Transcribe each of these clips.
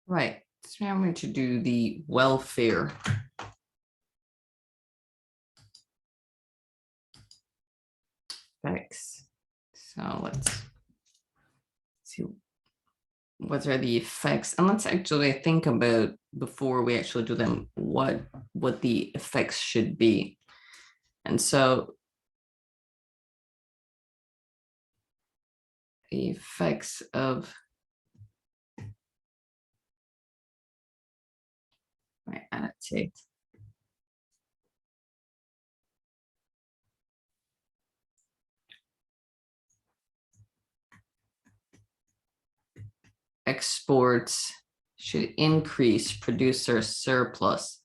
Right. So I'm going to do the welfare. Effects. So let's see what are the effects, and let's actually think about, before we actually do them, what the effects should be. And so the effects of annotate. Exports should increase producer surplus.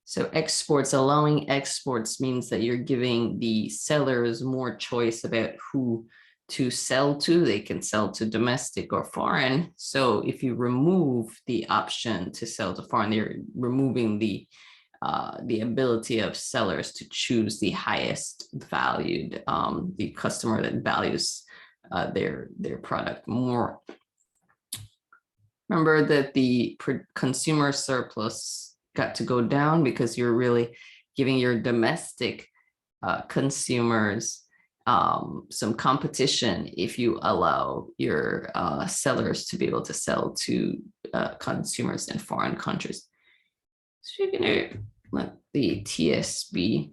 So exports, allowing exports means that you're giving the sellers more choice about who to sell to. They can sell to domestic or foreign. So if you remove the option to sell to foreign, you're removing the ability of sellers to choose the highest valued, the customer that values their product more. Remember that the consumer surplus got to go down because you're really giving your domestic consumers some competition if you allow your sellers to be able to sell to consumers in foreign countries. So you're going to let the TS be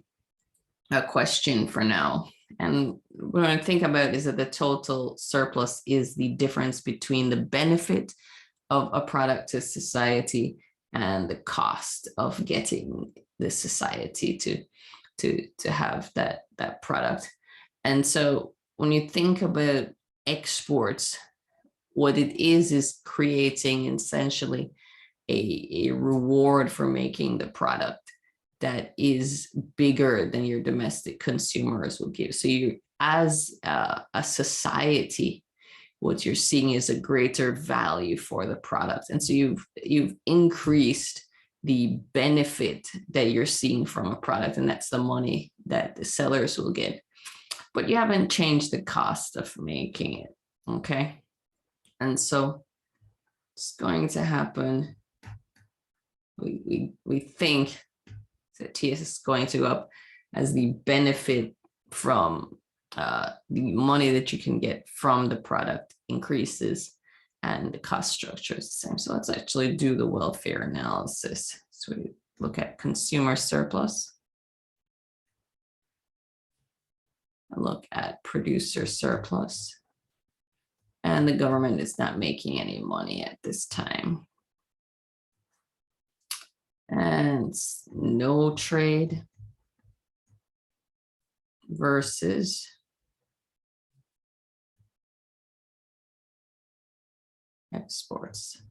a question for now. And what I think about is that the total surplus is the difference between the benefit of a product to society and the cost of getting the society to have that product. And so when you think about exports, what it is creating essentially a reward for making the product that is bigger than your domestic consumers will give. So you, as a society, what you're seeing is a greater value for the product. And so you've increased the benefit that you're seeing from a product, and that's the money that the sellers will get. But you haven't changed the cost of making it, okay? And so it's going to happen. We think that TS is going to go up as the benefit from the money that you can get from the product increases and the cost structure is the same. So let's actually do the welfare analysis. So we look at consumer surplus. And look at producer surplus. And the government is not making any money at this time. And no trade versus exports.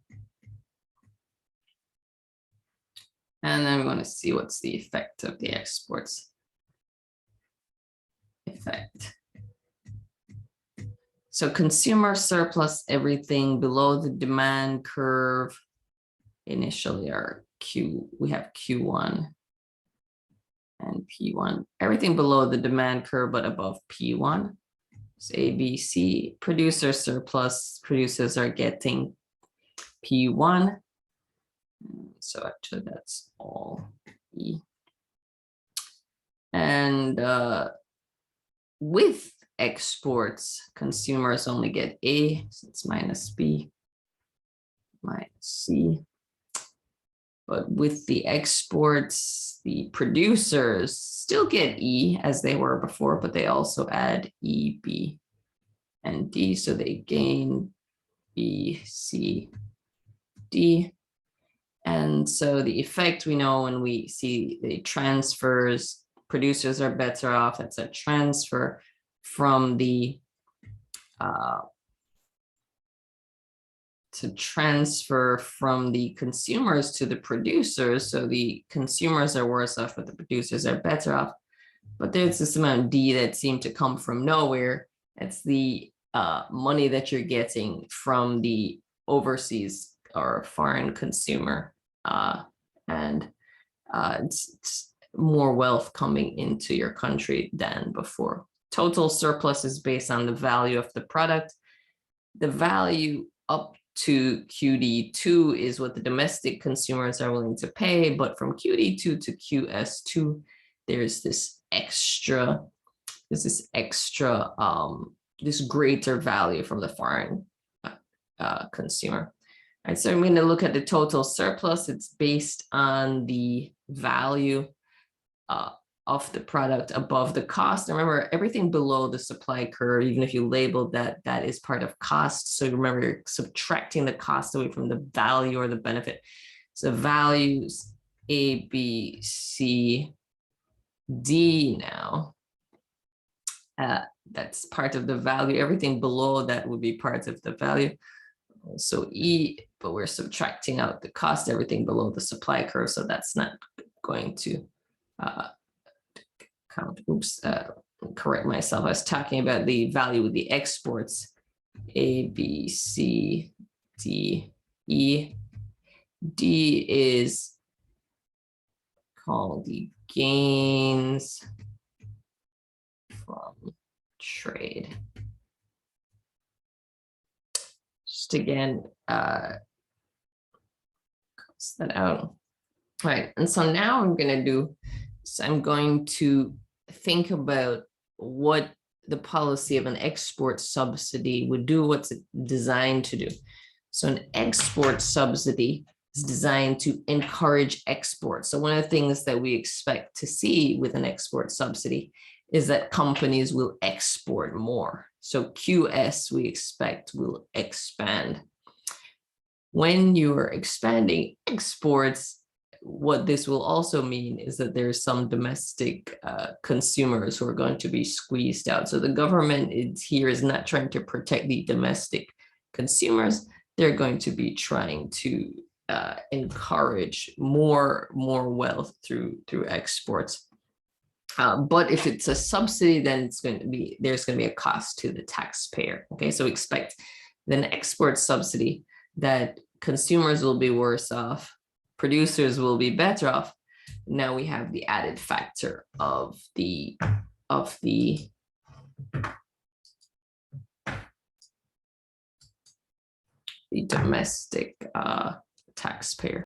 And then we want to see what's the effect of the exports. Effect. So consumer surplus, everything below the demand curve initially are we have Q1 and P1, everything below the demand curve, but above P1. So ABC, producer surplus, producers are getting P1. So actually that's all E. And with exports, consumers only get A, so it's minus B, minus C. But with the exports, the producers still get E as they were before, but they also add E, B, and D. So they gain B, C, D. And so the effect we know when we see the transfers, producers are better off. That's a transfer from the consumers to the producers. So the consumers are worse off, but the producers are better off. But there's this amount D that seemed to come from nowhere. It's the money that you're getting from the overseas or foreign consumer, and it's more wealth coming into your country than before. Total surplus is based on the value of the product. The value up to QD2 is what the domestic consumers are willing to pay, but from QD2 to QS2, there's this extra, this greater value from the foreign consumer. Right, so I'm going to look at the total surplus. It's based on the value of the product above the cost. And remember, everything below the supply curve, even if you label that, that is part of cost. So remember, you're subtracting the cost away from the value or the benefit. So values A, B, C, D now. That's part of the value. Everything below that would be part of the value. So E, but we're subtracting out the cost, everything below the supply curve. So that's not going to count. Oops, correct myself. I was talking about the value with the exports. A, B, C, D, E. D is called the gains from trade. Just again, cross that out. All right, and so now I'm going to do, so I'm going to think about what the policy of an export subsidy would do, what's it designed to do. So an export subsidy is designed to encourage export. So one of the things that we expect to see with an export subsidy is that companies will export more. So QS, we expect, will expand. When you're expanding exports, what this will also mean is that there's some domestic consumers who are going to be squeezed out. So the government is not trying to protect the domestic consumers. They're going to be trying to encourage more wealth through exports. But if it's a subsidy, then there's going to be a cost to the taxpayer. Okay, so expect an export subsidy that consumers will be worse off, producers will be better off. Now we have the added factor of the domestic taxpayer.